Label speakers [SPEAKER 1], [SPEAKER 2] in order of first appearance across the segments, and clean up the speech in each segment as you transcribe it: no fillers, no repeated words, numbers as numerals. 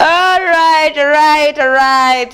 [SPEAKER 1] Alright.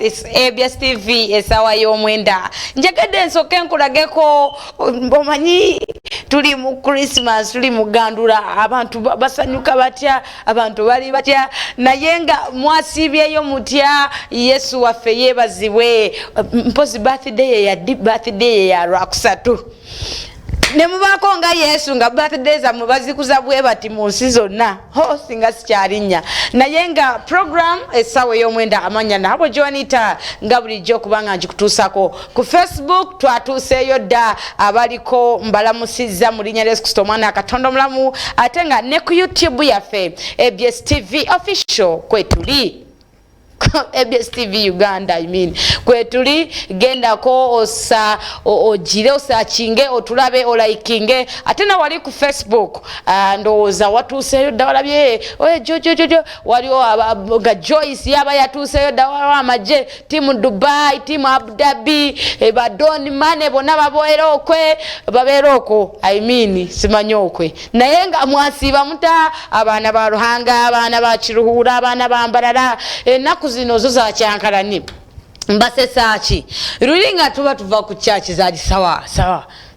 [SPEAKER 1] It's ABS TV. ESAAWA EYOMWENDA. Njagade nsoke nkulageko omanyi tuli mu Christmas, tuli mugandula, abantu basanyuka batya, abantu bali batya, naye nga mwasibyeyo mutya. Yesu waffe yeebazibwe. Mpozi birthday ya Lwakusatu. Nemubako nga Yesu nga birthday za mubazikuza bwe bati mu nsi zonna. Singa sikyalinya. Naye nga program ESAAWA EYOMWENDA amanya nabo Joanita nga bulijjo kubanga njikutuusako. Ku Facebook twatuuseyo dda abaliko mbalamusizza mu linnya Yesu Kristo omwana Katonda mulamu, ate nga ne ku YouTube yaffe ABS TV official kwetuli. ABS TV Uganda, kwetuli genda ko ojire osachinge otulabe olaikinge atena wali ku Facebook ndowooza watuuseyo dda walabye jojo waliwo ga Joyce yaba yatuuseyo dda amaje timu Dubai timu Abu Dhabi badoni mane bonna babeera okwo simanyi okwe naye nga mwasiba muta abaana ba Ruhanga abaana ba Kiruhura abaana ba Mbarara enaku zino zo za kyankalani mbase sachi rulinga tuva ku church za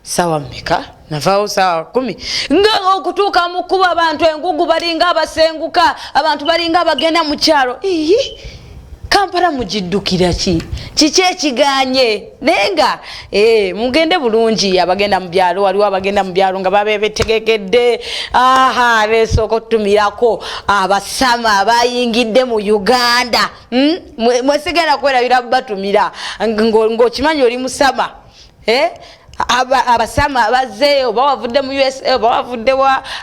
[SPEAKER 1] sawa meka navao sawa 10 nga okutuuka mukuba abantu engugu balinga abasenguka abantu balinga abagenda mu kyalo Kampala mujiddukira kiki ekiganye nenga mugende bulungi abagenda mu byalo waliwo abagenda mu byalo nga babebetegekedde leso okutumirako abasama abayingidde mu Uganda mwesigenda kwerabira batumira ng'okimanyi oli musama abasama abazeeyo bawavudde mu USA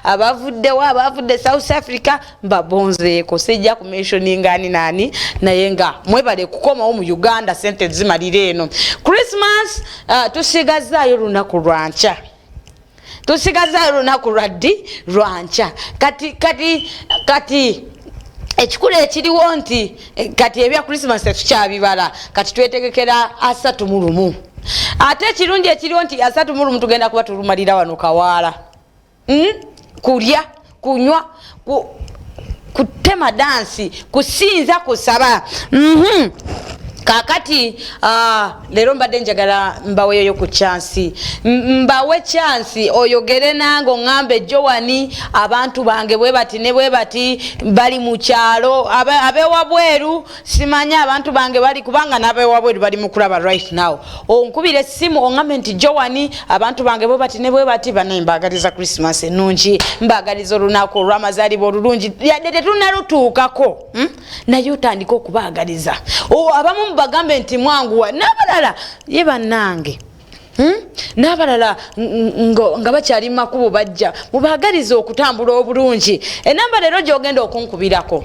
[SPEAKER 1] abavudde South Africa mbabonzeeko sijja ku mentioninga nani naye nga mwebale kukomawo mu Uganda sente zimalira eno. Christmas tusigazaayo lunaku lwanca lwanca kati ekikulu ekiriwo nti kati ebya Christmas tetukyabibala kati twetegekera 31 ate ekirungi ekiriwo nti 31 tugenda kuba tulumalira wano Kawaala kulya kunywa kutema dansi kusinza kusaba kakati lero mbadde njagala mbaweeyo ku chance mbawe chance oyogere nango ngambe Joani abantu bange bwe bati ne bwe bati bali mu kyalo abewabweru simanya abantu bange bali kubanga nabewabweru bali mukulaba right now onkubire simu ongambe nti Joani abantu bange bwe bati ne bwe bati banembagaliza Christmas enungi mbagaliza olunaku Ramazali olulungi yadde tunalutuukako naye otandika okubagaliza abamu bagambe nti mwanguwa nabalala ye bannange nabalala nga bakyali makubo bajja mubagaliza okutambula obulungi enamba lero gyogenda okunkubirako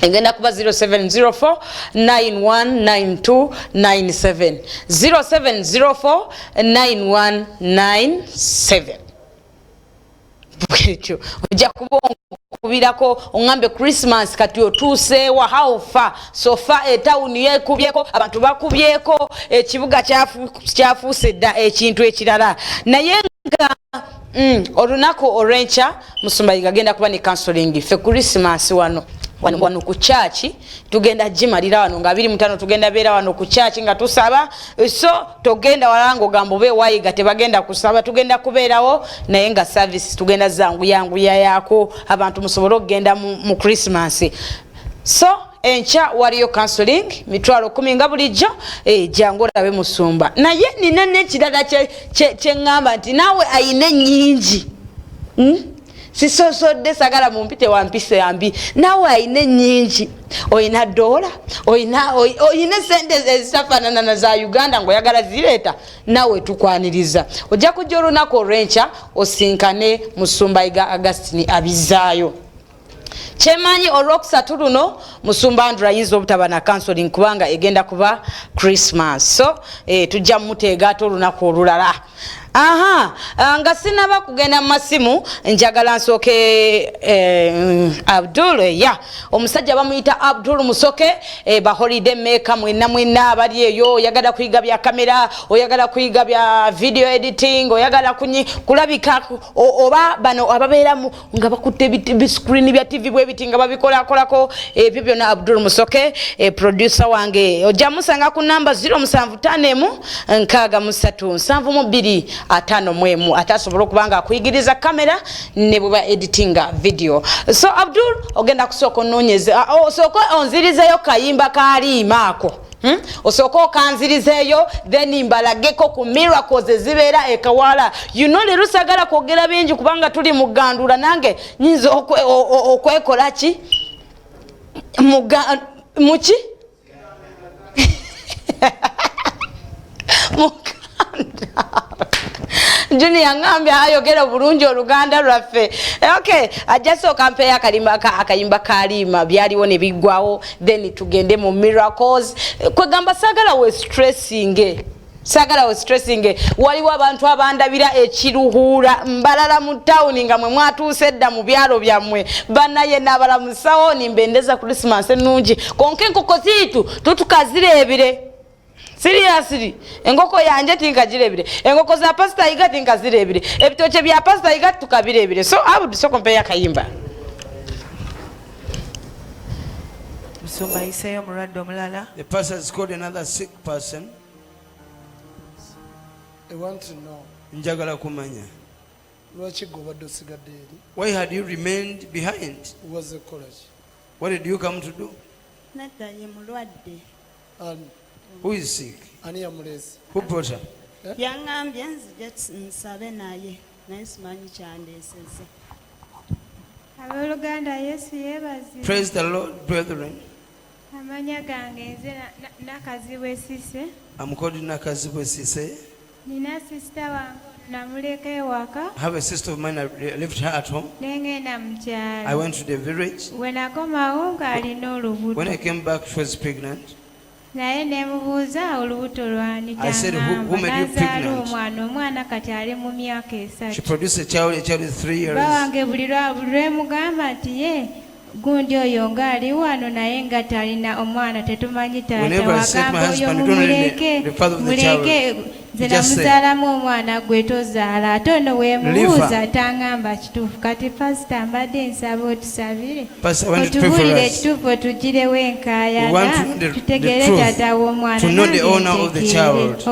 [SPEAKER 1] engenda kuba 0704 919297 0704 9197 bwekyo ojja kubirako ongambe Christmas kati otuuseewa haufa sofa etawuni yekubyeko abantu bakubyeko ekibuga kyafuuse dda ekintu ekirala naye nga olunaku olwenca Musumbayiga agenda kuba ne counseling fe Christmas wano ku church tugenda jimalira wano nga 25 tugenda beera wano ku church nga tusaba so togenda walango gambo be wayiga tebagenda kusaba tugenda kubeerawo naye nga service tugenda zangu yako abantu musobolo okugenda mu Christmas so encha waliyo counseling mitwalo 10 nga bulijjo jangu olabe Musumba naye nina n'ekirala kye ngamba nti nawe ayine nyingi sisosodde sagala mumpite wampise yambi nawe ayine nyingi oyina dola oyina sente ezifaanana na za Uganda ngoyagala zireeta nawe tukwaniriza ojja kujja olunaku olwenca osinkane Musumbayiga Agustini abizaayo Chemanyi Olwokusatu luno Musumba Andrew ayinza obutaba na counseling kubanga egenda kuba Christmas so tujja muteega olunaku olulala nga sinaba kugenda mu masimu njagala nsooke Abdul omusajja bamuyita Abdul Musoke ba holiday maker mwenna abali eyo oyagala kuyiga bya kamera oyagala kuyiga bya video editing oyagala kulabika oba bano ababeera nga bakutte screen bya TV bwe biti nga babikolakolako ebyo byonna Abdul Musoke producer wange ojja musanga ku namba 07567372 atasobola okubanga akuyigiriza kamera ne bwe ba editinga video. So Abdul ogenda kusooka ononyeza osooka onzirizeyo kayimba kaliima ako osooka okanzirizeeyo then mbalageko ku miracles ezibeera ekawala. You know leero sagala kwogera bingi kubanga tuli mugandula nange nyinza okwekola ki muki Junior ngambe ayogera bulungi oluganda lwaffe. Okay, ajasooka mpeya akayimba kalima byaliwo ne biggwawo then tugende mu miracles. Kwegamba sagala we stressing. Waliwo abantu abandabira ekiruhura mbalala mu town nga mwe mwatuuse dda mu byalo byammwe banaye nabala musawo nimbendeza Christmas ennungi konke enkoko ziitu tutukazirebire. Seriously, engoko yanje tinkagirebire. Engoko za pasta iga tinkazirebire. Ebitoche bya pasta iga tukabirebire. So I would so compare kayimba.
[SPEAKER 2] The pastor has called another sick person.
[SPEAKER 3] I want to know.
[SPEAKER 2] Njagala kumanya. Why had you remained behind?
[SPEAKER 3] Was the college?
[SPEAKER 2] What did you come to do?
[SPEAKER 3] And
[SPEAKER 2] who is sick? Who brought her? Praise the Lord, brethren. I'm called Nakazibwe Sise. I have a sister of mine, I left her at home. I went to the village. When I came back, she was pregnant. I said, who made you pregnant? She produced a child is 3 years. Whenever I said my husband, don't know the father of the child, he just said, leave her. Pastor, I want to pray for us. We want the truth, to know the owner of the child.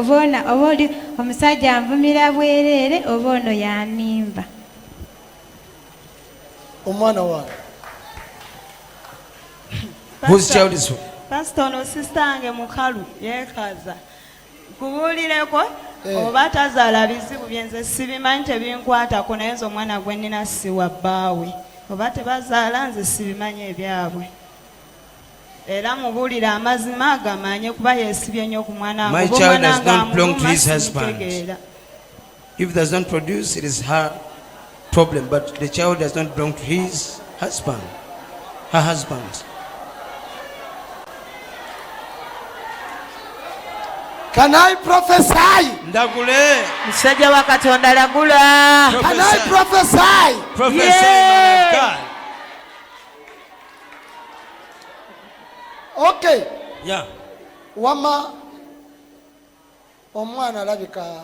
[SPEAKER 2] Whose child is who?
[SPEAKER 4] Pastor no sister ange mukalu yekaza kubulireko oba tazaala bizibu byenze sibimanyi tebinkwata ko naye nze omwana gwe nnina siwa bbaawe oba tebazaala nze sibimanyi ebyabwe era mubulira amazima agamanye kuba yeesibye nnyo ku mwana
[SPEAKER 2] my child does not belong to his husband. If does not produce, it is her problem, but the child does not belong to his husband, her husband.
[SPEAKER 3] Can I prophesy?
[SPEAKER 2] Ndagule.
[SPEAKER 4] Musajja wa Katonda lagula.
[SPEAKER 3] Can I prophesy?
[SPEAKER 2] Prophesy, man of God.
[SPEAKER 3] Okay.
[SPEAKER 2] Yeah.
[SPEAKER 3] Wama omwana alabika.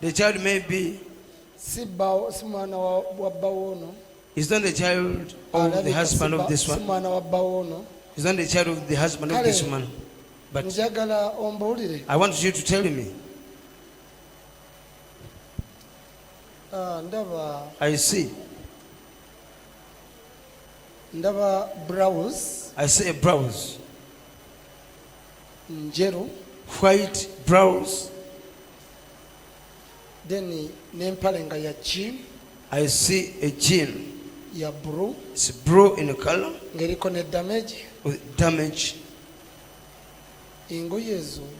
[SPEAKER 2] The child may be.
[SPEAKER 3] Simwana wa bawono.
[SPEAKER 2] He's not the child of the husband of this one.
[SPEAKER 3] Simwana wa bawono.
[SPEAKER 2] He's not the child of the husband of this one. But I want you to tell me. I see. I see a blouse. White blouse.
[SPEAKER 3] Then
[SPEAKER 2] I see a jean.
[SPEAKER 3] Blue.
[SPEAKER 2] It's blue in color. With damage.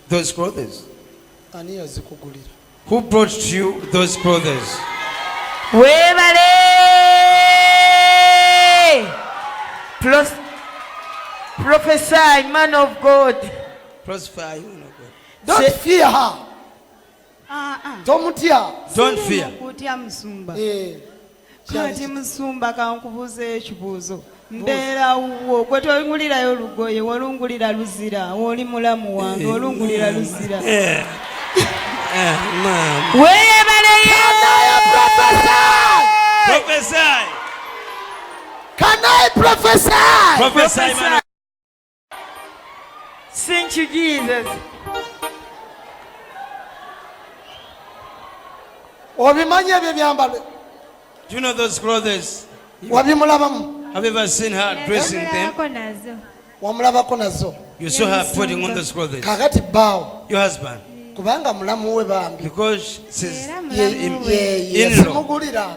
[SPEAKER 2] Those clothes. Who brought to you those clothes?
[SPEAKER 4] Webale! Prophesy, man of God.
[SPEAKER 2] Prophesy, man of God.
[SPEAKER 3] Don't fear her. Tomutya.
[SPEAKER 2] Don't fear.
[SPEAKER 4] Kutya musumba. Kati musumba kankubuze ekibuuzo. Mbeera wo gwe toyungulirayo olugoye walungulira luzira oli mulamu wange olungulira luzira.
[SPEAKER 3] Weebaleyo.
[SPEAKER 2] Prophesy.
[SPEAKER 3] Can I prophesy?
[SPEAKER 2] Prophesy, man.
[SPEAKER 4] Thank you, Jesus.
[SPEAKER 3] Obimanye ebyo byambalo.
[SPEAKER 2] Do you know those clothes?
[SPEAKER 3] Wabimulabamu.
[SPEAKER 2] Have you ever seen her dressing them?
[SPEAKER 3] Wamulabako nazo.
[SPEAKER 2] You saw her putting on those clothes.
[SPEAKER 3] Kakati bawo.
[SPEAKER 2] Your husband.
[SPEAKER 3] Kubanga mulamu we bambi.
[SPEAKER 2] Because she's
[SPEAKER 3] in-law.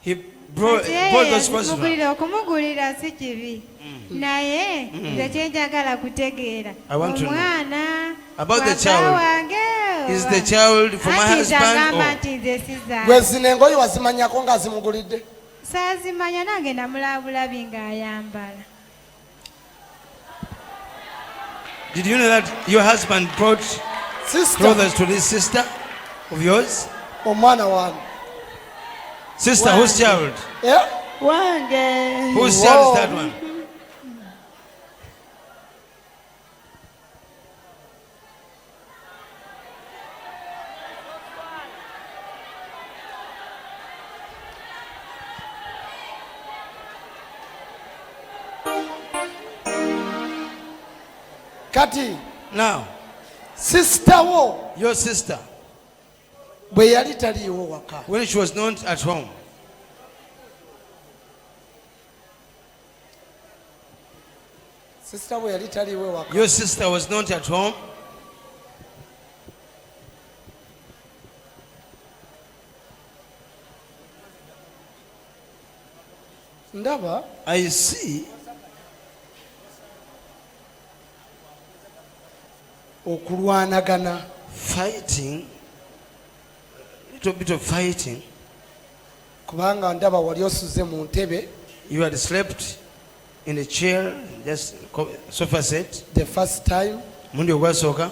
[SPEAKER 2] He brought those clothes.
[SPEAKER 5] Okumugulira si kibi. Naye nze kyenjagala kutegeera.
[SPEAKER 2] I want to know
[SPEAKER 5] Omwana
[SPEAKER 2] about the child. Is the child for my husband or?
[SPEAKER 3] Gwezina engoye wazimanyako nga zimugulidde.
[SPEAKER 5] Saazimanya nange namulabulabi ng'ayambala.
[SPEAKER 2] Did you know that your husband brought clothes to this sister of yours?
[SPEAKER 3] Omwana wange.
[SPEAKER 2] Sister, whose child?
[SPEAKER 3] Yeah?
[SPEAKER 4] Wange.
[SPEAKER 2] Whose child is that one?
[SPEAKER 3] Kati.
[SPEAKER 2] Now,
[SPEAKER 3] sister wo.
[SPEAKER 2] Your sister.
[SPEAKER 3] Bwe yali taliiwo waka.
[SPEAKER 2] When she was not at home.
[SPEAKER 3] Sister bwe yali taliiwo waka.
[SPEAKER 2] Your sister was not at home.
[SPEAKER 3] Ndaba.
[SPEAKER 2] I see.
[SPEAKER 3] Okulwanagana.
[SPEAKER 2] Fighting. Little bit of fighting.
[SPEAKER 3] Kubanga ndaba wali osuze mu ntebe.
[SPEAKER 2] You had slept in a chair, just sofa set.
[SPEAKER 3] The first time.
[SPEAKER 2] Mundi ogwasooka.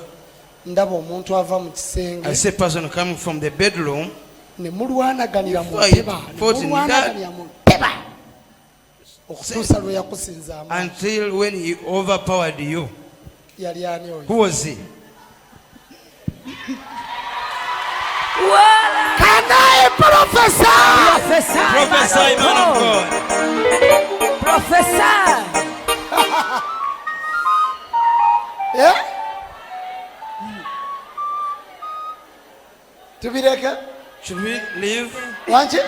[SPEAKER 3] Ndaba omuntu ava mu kisenge.
[SPEAKER 2] I see a person coming from the bedroom.
[SPEAKER 3] Ne mulwanaganira mu nteba. Mulwanaganira mu nteba. Okutuusa lwe yakusinza amaanyi.
[SPEAKER 2] Until when he overpowered you.
[SPEAKER 3] Yali ani oyo?
[SPEAKER 2] Who was he?
[SPEAKER 3] Can I prophesy?
[SPEAKER 2] Prophesy, man of God.
[SPEAKER 1] Prophesy.
[SPEAKER 3] Yeah? Tubireke?
[SPEAKER 2] Should we leave?
[SPEAKER 3] Wanje?